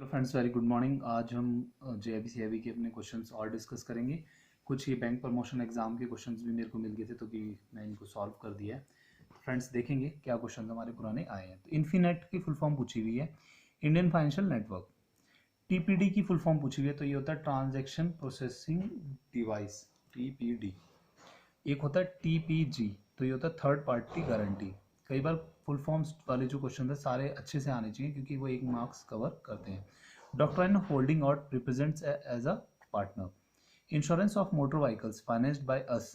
Hello friends, very good morning. आज हम JIB CIB के अपने क्वेश्चंस और डिस्कस करेंगे। कुछ ये बैंक प्रमोशन एग्जाम के क्वेश्चंस भी मेरे को मिल गए थे, तो कि मैं इनको सॉल्व कर दिया है। तो फ्रेंड्स देखेंगे क्या क्वेश्चंस हमारे पुराने आए हैं। तो इन्फीनेट की फुल फॉर्म पूछी हुई है, इंडियन फाइनेंशियल नेटवर्क। टीपीडी की फुल फॉर्म पूछी हुई है, तो ये होता है ट्रांजेक्शन प्रोसेसिंग डिवाइस, टीपीडी। एक होता है टीपीजी, तो ये होता है थर्ड पार्टी गारंटी। कई बार फुल फॉर्म्स वाले जो क्वेश्चन है सारे अच्छे से आने चाहिए, क्योंकि वो एक मार्क्स कवर करते हैं। Doctrine of holding out represents as a partner. Insurance of motor vehicles financed by us,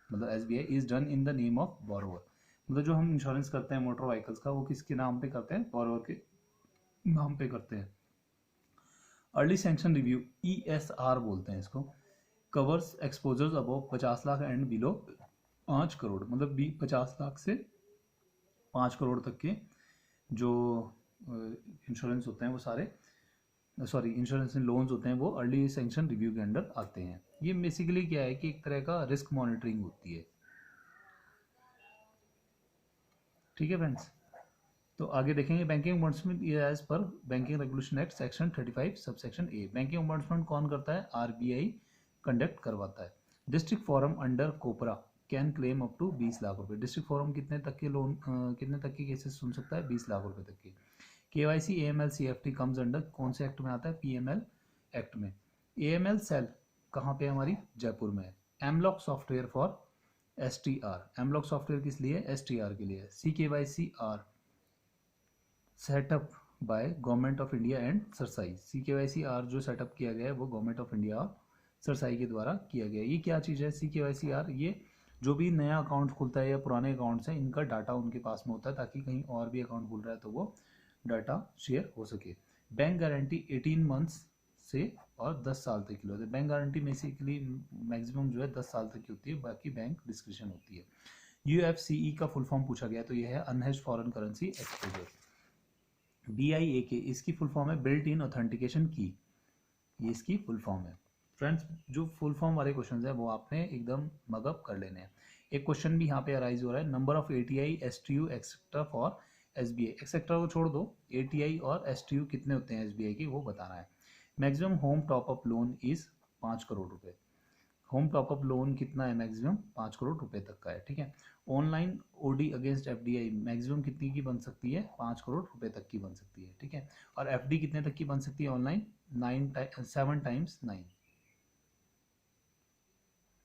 मतलब SBI, is done in the name of borrower. मतलब जो हम इंश्योरेंस करते हैं मोटर व्हीकल्स का, वो किसके नाम पे करते हैं? बोरोवर के नाम पे करते हैं। अर्ली सैंक्शन रिव्यू, ईएसआर बोलते हैं इसको, covers exposures above 50 lakh and below 5 crore. मतलब 50 लाख से 5 करोड़ तक के जो इंश्योरेंस होते हैं वो सारे, सॉरी, इंश्योरेंस लोन्स होते हैं, वो अर्ली सैंक्शन रिव्यू के अंडर आते हैं। ये बेसिकली क्या है कि एक तरह का रिस्क मॉनिटरिंग होती है। ठीक है फ्रेंड्स, तो आगे देखेंगे banking ombudsman as per banking regulation act section 35 subsection A. Banking ombudsman कौन करता है? आरबीआई कंडक्ट करवाता है। District forum under COPRA can claim up to 20 lakh रुपए। डिस्ट्रिक्ट फोरम कितने तक के लोन, कितने तक के केसेस सुन सकता है? 20 लाख रुपए तक के। KYC AML CFT comes under कौन से एक्ट में आता है? पीएमएल एक्ट में। एएमएल सेल कहाँ पे? हमारी जयपुर में है। AMLOCK software for STR, AMLOCK software किस लिए? एसटीआर के लिए। CKYC R setup by government of India and CERSAI. CKYCR जो सेटअप किया गया है वो गवर्नमेंट ऑफ इंडिया और सरसाई के द्वारा किया गया है। ये क्या चीज़ है CKYCR? ये जो भी नया अकाउंट खुलता है या पुराने अकाउंट्स हैं, इनका डाटा उनके पास में होता है, ताकि कहीं और भी अकाउंट खुल रहा है तो वो डाटा शेयर हो सके। बैंक गारंटी 18 मंथ्स से और 10 साल तक की होती है। बैंक गारंटी बेसिकली मैक्सिमम जो है 10 साल तक की होती है, बाकी बैंक डिस्क्रिप्शन होती है। UFCE का फुल फॉर्म पूछा गया, तो ये है unhedged foreign currency exposure. BIAK इसकी फुल फॉर्म है बिल्ट इन ऑथेंटिकेशन की, ये इसकी फुल फॉर्म है। फ्रेंड्स, जो फुल फॉर्म वाले क्वेश्चंस है वो आपने एकदम मगअप कर लेने हैं। एक क्वेश्चन भी यहाँ पे अराइज हो रहा है, number of ATI STU etcetera for SBI। Etcetera को छोड़ दो, ATI और STU कितने होते हैं SBI के, वो बताना है। Maximum home top up loan is 5 crore रुपए। होम टॉपअप लोन कितना है? मैक्सिमम 5 करोड़ रुपए तक का है। ठीक है। Online OD against FDI maximum कितनी की बन सकती है? 5 करोड़ रुपए तक की बन सकती है। ठीक है। और FD कितने तक की बन सकती है ऑनलाइन? 7 टाइम्स 9,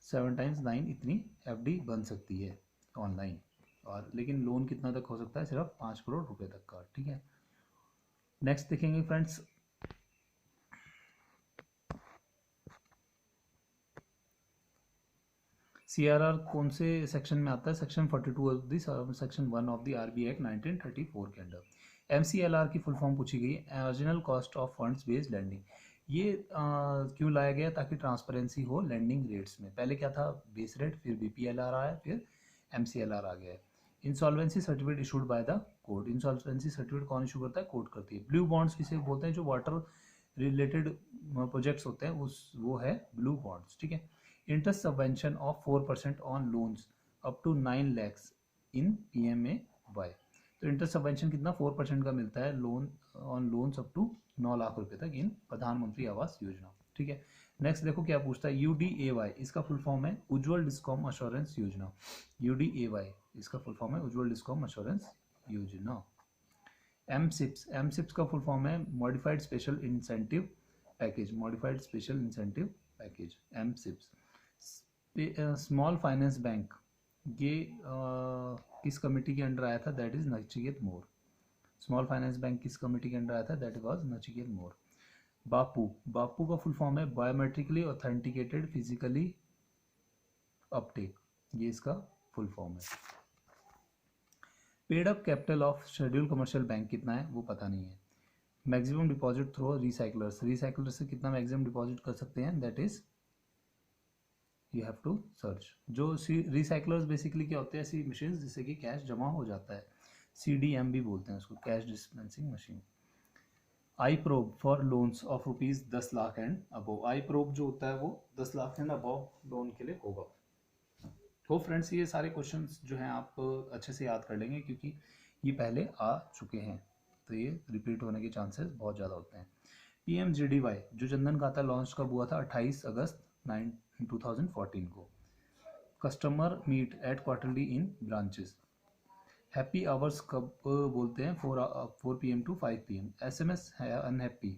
7 टाइम्स 9 इतनी FD बन सकती है ऑनलाइन। और लेकिन लोन कितना तक हो सकता है? सिर्फ 5 करोड़ रुपए तक का। ठीक है। नेक्स्ट देखेंगे फ्रेंड्स, CRR कौन से सेक्शन में आता है? Section 42 of the section 1 of the RBI act 1934 के अंडर। MCLR की फुल फॉर्म पूछी गई है, marginal cost of funds based lending. ये क्यों लाया गया? ताकि ट्रांसपेरेंसी हो लैंडिंग रेट्स में। पहले क्या था? बेस रेट, फिर BPLR आया, फिर MCLR आ गया है। Insolvency certificate issued by the court. Insolvency certificate कौन इशू करता है? कोर्ट करती है। ब्लू बॉन्ड्स किसे बोलते हैं? जो वाटर रिलेटेड प्रोजेक्ट्स होते हैं उस, वो है ब्लू बॉन्ड्स। ठीक है। Interest subvention of 4% on loans up to 9 lakhs in PMAY। तो इंटरेस्ट सबवेंशन कितना? 4% का मिलता है loan on loans up to 9 lakh रुपए तक इन प्रधानमंत्री आवास योजना। ठीक है। नेक्स्ट देखो क्या पूछता है, UDAY इसका फुल फॉर्म है उज्ज्वल डिस्कॉम अश्योरेंस योजना। UDAY इसका फुल फॉर्म है उज्ज्वल डिस्कॉम अश्योरेंस योजना। MSIPS का फुल फॉर्म है modified special incentive package, modified special incentive package MSIPS। Small finance bank, ये किस कमेटी के अंडर आया था? That is Nachiket more. Small finance bank किस कमेटी के अंडर आया था? दैट वाज नचिकेत मोर। बापू, बापू का फुल फॉर्म है बायोमेट्रिकली ऑथेंटिकेटेड फिजिकली अपटेक, ये इसका फुल फॉर्म है। Paid up capital of schedule commercial bank कितना है? वो पता नहीं है। Maximum deposit through recyclers, recycler से कितना मैक्सिमम डिपॉजिट कर सकते हैं? That is you have to search. जो रिसाइकलर्स बेसिकली क्या होते हैं? ऐसी मशीन जिससे कि कैश जमा हो जाता है, CDM भी बोलते हैं उसको, cash dispensing machine. I probe for loans of ₹10 lakh and above. I probe जो होता है वो 10 लाख एंड अबव लोन के लिए होगा। तो फ्रेंड्स, ये सारे क्वेश्चंस जो हैं आप अच्छे से याद कर लेंगे, क्योंकि ये पहले आ चुके हैं। तो ये रिपीट होने के चांसेस बहुत ज़्यादा होते हैं। PMGDY जो जनधन खाता लॉन्च कब हुआ था? 28 अगस्त 2014 को। Customer meet at quarterly in branches. Happy hours कब बोलते हैं? 4 PM टू 5 PM। SMS है अनहैप्पी,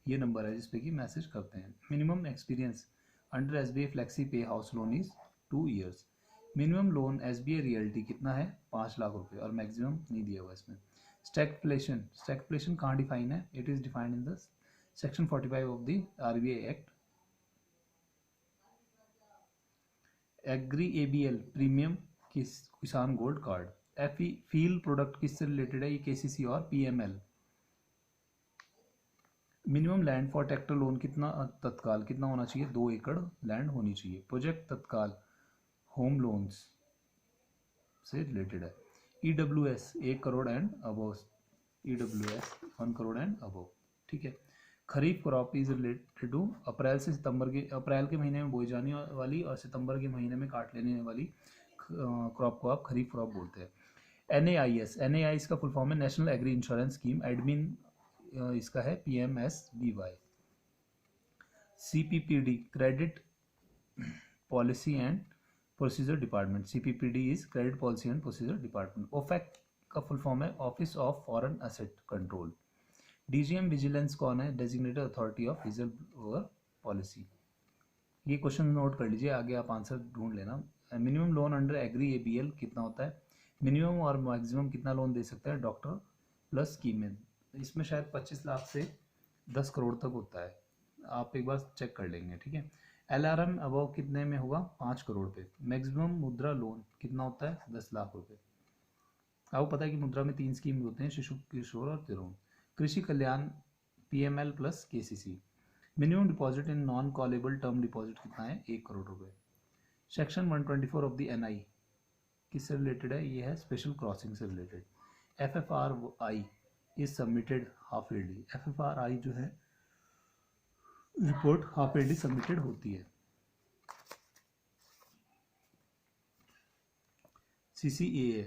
ये नंबर है जिसपे कि मैसेज करते हैं। Minimum experience under SBI flexi pay house loan is 2 years। Minimum loan SBI realty कितना है? 5 लाख रुपए, और मैक्सिमम नहीं दिया हुआ इसमें। स्टैगफ्लेशन कहाँ डिफाइन है? It is defined in the section 45 of the RBI act. Agri ABL premium Kisan gold card. FE feel product किससे रिलेटेड है? ये KCC और PML। Minimum land for tractor loan कितना तत्काल कितना होना चाहिए? 2 एकड़ लैंड होनी चाहिए। प्रोजेक्ट तत्काल होम लोन्स से रिलेटेड है। EWS 1 crore and above. EWS 1 crore and above, ठीक है। खरीफ क्रॉप इज रिलेटेड टू अप्रैल से सितंबर के, अप्रैल के महीने में बोई जाने वाली और सितंबर के महीने में काट लेने वाली क्रॉप को आप खरीफ क्रॉप बोलते हैं। NAIS का फुल फॉर्म है national agri insurance scheme. Admin इसका है PMSBY। CPPD credit policy and procedure department. CPPD is credit policy and procedure department. OFAC का फुल फॉर्म है office of foreign asset control. DGM vigilance कौन है? Designated authority of vigil over policy. ये question note कर लीजिए, आगे आप answer ढूंढ लेना। Minimum loan under agri ABL कितना होता है? मिनिमम और मैक्सिमम कितना लोन दे सकता है डॉक्टर प्लस स्कीम में? इसमें शायद 25 लाख से 10 करोड़ तक होता है, आप एक बार चेक कर लेंगे, ठीक है। LRM अबव कितने में होगा? 5 करोड़ पे। मैक्सिमम मुद्रा लोन कितना होता है? 10 लाख रुपए। आपको पता है कि मुद्रा में 3 स्कीम होते हैं, शिशु किशोर और तरुण। कृषि कल्याण PML plus KCC। Minimum deposit in non callable term deposit कितना है? 1 करोड़ रुपए। सेक्शन 124 ऑफ द NI किससे रिलेटेड है? ये है स्पेशल क्रॉसिंग से related. FFRI is submitted half yearly. FFRI जो है रिपोर्ट हाफ ईयरली सबमिटेड होती है। CCAA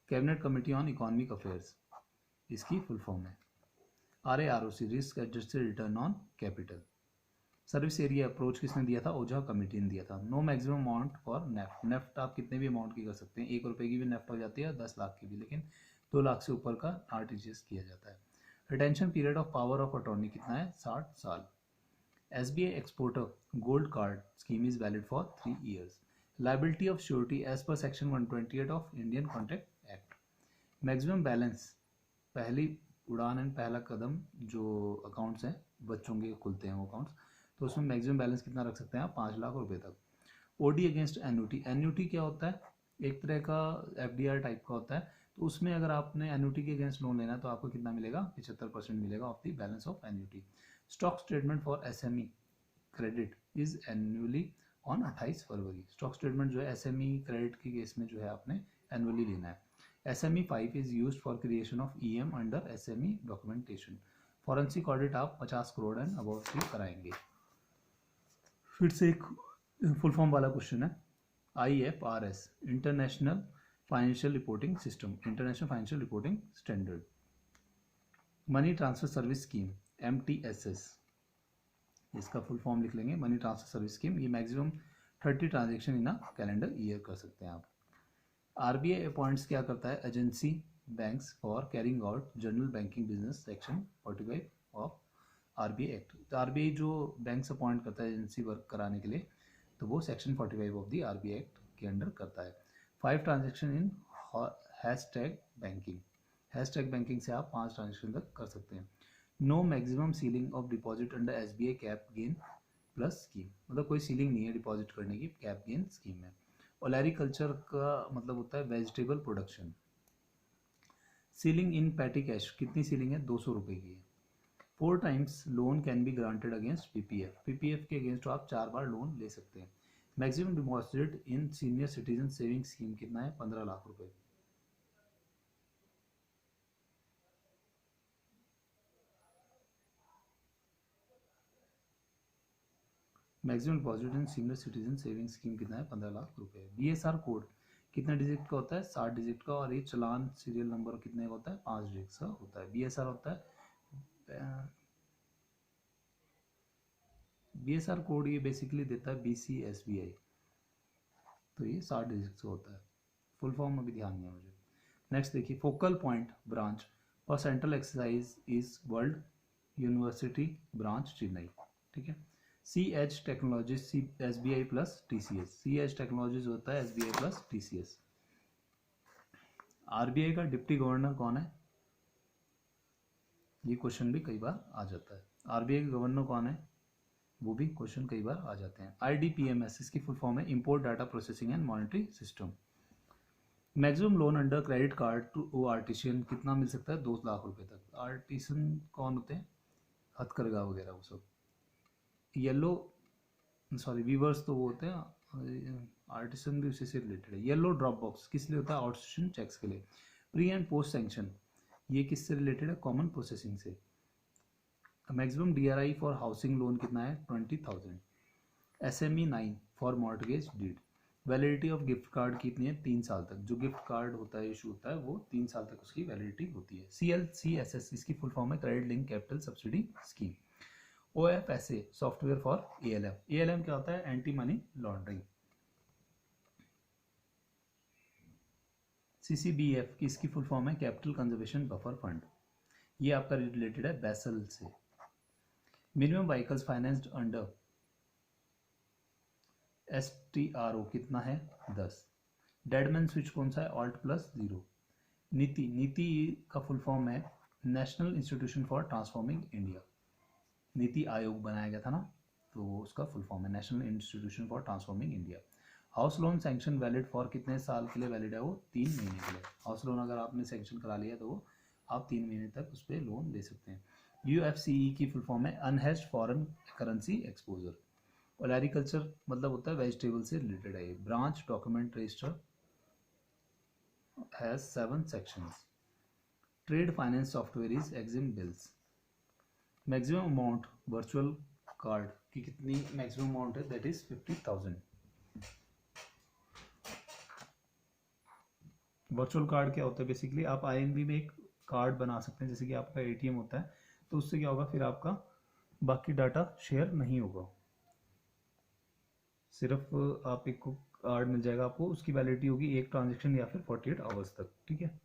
cabinet committee on economic affairs, इसकी फुल फॉर्म है। RAROC risk adjusted return on capital. Service area approach किसने दिया था? ओझा कमेटी ने दिया था। No maximum amount for NEFT. NEFT आप कितने भी अमाउंट की कर सकते हैं, 1 रुपए की भी नेफ्ट हो जाती है, 10 लाख की भी, लेकिन 2 लाख से ऊपर का RTGS किया जाता है। Retention period of power of attorney कितना है? 60 साल। SBI exporter gold card scheme is valid for 3 years। Liability of surety as per section 128 of Indian contract act. Maximum balance Pehli Udaan and पहला कदम जो अकाउंट्स हैं, बच्चों के खुलते हैं वो अकाउंट्स, तो उसमें मैक्सिमम बैलेंस कितना रख सकते हैं आप? 5 लाख रुपए तक। OD against annuity. एन्यूटी क्या होता है? एक तरह का FDR टाइप का होता है, तो उसमें अगर आपने एन्यूटी के अगेंस्ट लोन लेना है तो आपको कितना मिलेगा? 75% मिलेगा of the balance of annuity. Stock statement for SME credit is annually on 28 February. Stock statement जो है SME क्रेडिट के केस में जो है आपने एनुअली लेना है। SME 5 is used for creation of EM under SME documentation. Forensic audit आप 50 करोड़ एंड अबव से कराएंगे। फिर से एक फुल फॉर्म वाला क्वेश्चन है। IFRS international financial reporting system, international financial reporting standard. Money transfer service scheme MTSS, इसका full form लिख लेंगे, मनी ट्रांसफर सर्विस स्कीम। ये maximum 30 transaction in a calendar year कर सकते हैं आप। RBI अपॉइंट्स क्या करता है? Agency banks for carrying out general banking business, section 45 of RBI act. तो RBI जो बैंक्स अपॉइंट करता है एजेंसी वर्क कराने के लिए, तो वो section 45 of the RBI act के अंडर करता है। 5 transaction in hashtag banking. Hashtag banking से आप 5 ट्रांजेक्शन तक कर सकते हैं। No maximum ceiling of deposit under SBI cap gain plus scheme, मतलब कोई सीलिंग नहीं है डिपॉजिट करने की कैप गेन स्कीम में। ओलैरिकल्चर का मतलब होता है वेजिटेबल प्रोडक्शन। सीलिंग इन पैटी कैश, कितनी सीलिंग है? 200 रुपये की है। 4 times loan can be granted against PPF। PPF के अगेंस्ट आप 4 बार लोन ले सकते हैं। मैक्सिमम डिपॉजिट इन सीनियर सिटीजन सेविंग स्कीम कितना है? 15 लाख रुपए। मैक्सिमम डिपॉजिट इन सीनियर सिटीजन सेविंग स्कीम कितना है? 15 लाख रुपए। BSR कोड कितने डिजिट का होता है? 60 डिजिट का। और ये चालान सीरियल नंबर कितने का होता है? 5 डिजिट का होता है। बीएसआर होता है, बीएसआर कोड ये बेसिकली देता है बीसीएसबीआई, तो ये 60 डिजिट का होता है। फुल फॉर्म अभी ध्यान नहीं है मुझे। नेक्स्ट देखिए, focal point branch for central exercise is world university branch Chennai, ठीक है। C H technologies C S B I plus T C S, C H technologies होता है S B I plus T C S. RBI का deputy governor कौन है? ये question भी कई बार आ जाता है। आरबीआई का गवर्नर कौन है? वो भी क्वेश्चन कई बार आ जाते हैं। आईडीपीएमएस इसकी फुल फॉर्म है import data processing and monitoring system. Maximum loan under credit card to artisan कितना मिल सकता है? 2 लाख रुपए तक। आर्टिसन कौन होते हैं? हथकरघा वगैरह वो सब। येलो, सॉरी वीवर्स तो वो होते हैं, आर्टिसन भी उसी से रिलेटेड है। येलो ड्रॉप बॉक्स किस लिए होता है? आउटस्टेशन चेक्स के लिए। प्री एंड पोस्ट सैंक्शन ये किससे रिलेटेड है? कॉमन प्रोसेसिंग से। Maximum DRI for housing loan कितना है? 20,000। SME 9 for mortgage deed. Validity of gift card कितनी है? 3 साल तक। जो गिफ्ट कार्ड होता है इशू होता है वो 3 साल तक उसकी वैलिडिटी होती है। CLCSS इसकी फुल फॉर्म है credit link capital subsidy scheme. OFSA software for ALM। ALM क्या होता है? Anti money laundering. CCBF की इसकी फुल फॉर्म है कैपिटल कंजर्वेशन बफर फंड। ये आपका रिलेटेड है बेसल से। Minimum vehicles financed under STRO कितना है? 10। डेडमैन स्विच कौन सा है? Alt plus 0। नीति, नीति का फुल फॉर्म है national institution for transforming India. NITI Aayog बनाया गया था ना, तो उसका फुल फॉर्म है national institution for transforming India. House loan sanction valid for कितने साल के लिए वैलिड है? वो 3 महीने के लिए। हाउस लोन अगर आपने सैंक्शन करा लिया तो वो आप 3 महीने तक उस पर लोन ले सकते हैं। UFCE की फुल फॉर्म है अनहेज्ड फॉरेन करेंसी एक्सपोजर। और एग्रीकल्चर मतलब होता है वेजिटेबल से रिलेटेड है। Branch document register has 7 sections. Trade finance software is EXIM bills. Maximum amount virtual card की कितनी मैक्सिमम अमाउंट है? That is 50,000। वर्चुअल कार्ड क्या होता है? बेसिकली आप INB में एक कार्ड बना सकते हैं, जैसे कि आपका ATM होता है, तो उससे क्या होगा? फिर आपका बाकी डाटा शेयर नहीं होगा, सिर्फ आप एक कार्ड मिल जाएगा आपको, उसकी वैलिडिटी होगी एक ट्रांजेक्शन या फिर 48 आवर्स तक, ठीक है।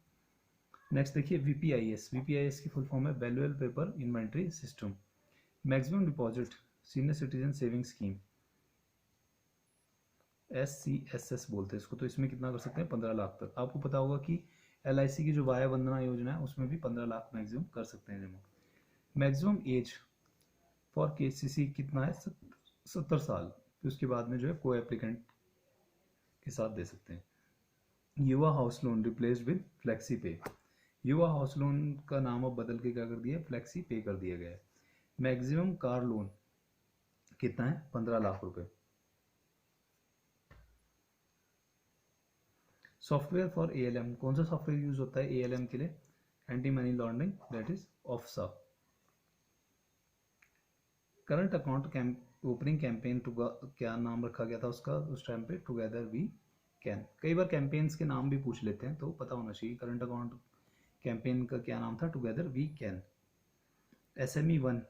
नेक्स्ट देखिए VPIS। VPIS की फुल फॉर्म है valuable paper inventory system. Maximum deposit senior citizen saving scheme, SCSS बोलते हैं इसको, तो इसमें कितना कर सकते हैं? 15 लाख तक। आपको पता होगा कि LIC की जो वाया वंदना योजना है उसमें भी 15 लाख मैक्सिमम कर सकते हैं जमा। मैक्सिमम एज फॉर KCC कितना है? 70 साल। फिर उसके बाद में जो है को एप्लीकेंट के साथ दे सकते हैं। युवा house loan replaced with flexi पे। युवा हाउस लोन का नाम अब बदल के क्या कर दिया? फ्लेक्सी पे कर दिया गया है। मैक्सिमम कार लोन कितना है? 15 लाख रुपए। सॉफ्टवेयर फॉर ALM कौन सा सॉफ्टवेयर यूज होता है ALM के लिए? Anti money laundering, that is ऑफसा। करंट अकाउंट ओपनिंग कैंपेन क्या नाम रखा गया था उसका उस टाइम पे? Together we can. कई बार कैंपेन्स के नाम भी पूछ लेते हैं तो पता होना चाहिए। करंट अकाउंट कैंपेन का क्या नाम था? Together we can. SME 1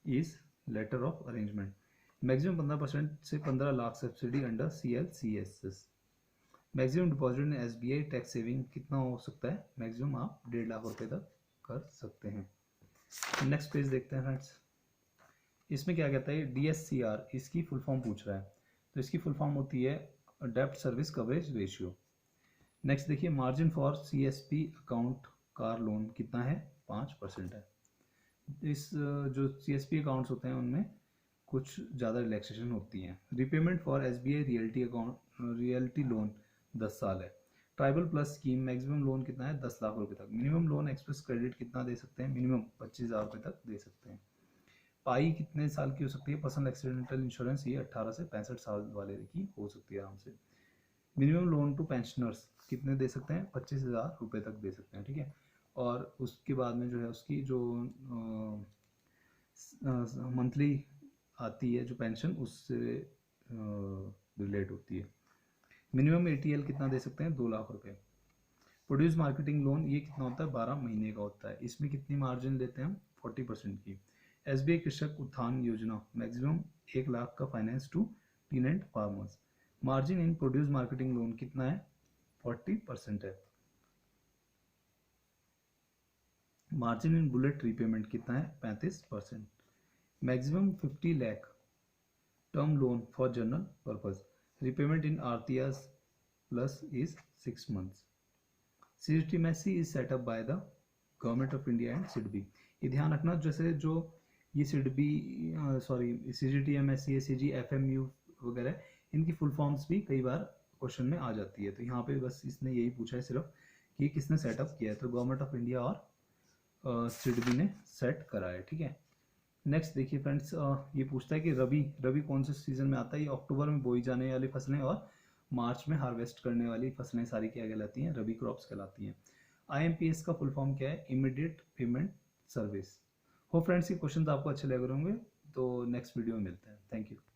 is letter of arrangement. Maximum 15% से 15 lakh subsidy under CLCSS। Maximum deposit in SBI tax saving कितना हो सकता है? मैक्सिमम आप 1.5 लाख रुपए तक कर सकते हैं। नेक्स्ट पेज देखते हैं फ्रेंड्स। इसमें क्या कहता है? DSCR इसकी फुल फॉर्म पूछ रहा है, तो इसकी फुल फॉर्म होती है डेब्ट सर्विस कवरेज रेशियो। नेक्स्ट देखिए margin for CSP account car loan कितना है? 5% है। इस जो CSP अकाउंट्स होते हैं उनमें कुछ ज़्यादा रिलैक्सेशन होती हैं। Repayment for SBI realty account realty loan 10 साल है। Tribal plus scheme maximum loan कितना है? 10 लाख रुपए तक। मिनिमम लोन एक्सप्रेस क्रेडिट कितना दे सकते हैं? मिनिमम 25,000 रुपये तक दे सकते हैं। पाई कितने साल की हो सकती है? पर्सनल एक्सीडेंटल इंश्योरेंस ये 18 से 65 साल वाले की हो सकती है आराम से। मिनिमम लोन टू पेंशनर्स कितने दे सकते हैं? 25,000 रुपये तक दे सकते हैं, ठीक है। और उसके बाद में जो है उसकी जो मंथली आती है जो पेंशन उससे रिलेट होती है। मिनिमम ATL कितना दे सकते हैं, 2 लाख रुपए। प्रोड्यूस मार्केटिंग लोन ये कितना होता है, 12 महीने का होता है। इसमें कितनी मार्जिन लेते हैं हम, 40% की। SBI कृषक उत्थान योजना मैक्सिमम 1 लाख का finance to teen and farmers. Margin in produce marketing loan कितना है, 40% है। मार्जिन इन बुलेट रीपेमेंट कितना है, 35%। Maximum 50 lakh term loan for general purpose. Repayment in RTRs plus is 6 months. CGTMSE is set up by the government of India and SIDBI. ये ध्यान रखना, जैसे जो ये सिडबी CGTMSE, CGFMU वगैरह, इनकी फुल फॉर्म्स भी कई बार क्वेश्चन में आ जाती है। तो यहाँ पे बस इसने यही पूछा है सिर्फ कि किसने सेटअप किया है, तो गवर्नमेंट ऑफ इंडिया और सिडबी ने सेट करा है, ठीक है। नेक्स्ट देखिए फ्रेंड्स, ये पूछता है कि रबी कौन से सीजन में आता है। ये अक्टूबर में बोई जाने वाली फसलें और मार्च में हार्वेस्ट करने वाली फसलें सारी क्या कहलाती हैं, रबी क्रॉप्स कहलाती हैं। IMPS का फुल फॉर्म क्या है, इमीडिएट पेमेंट सर्विस। हो फ्रेंड्स, ये क्वेश्चन आपको अच्छे लग रहे होंगे, तो नेक्स्ट वीडियो में मिलते हैं। Thank you.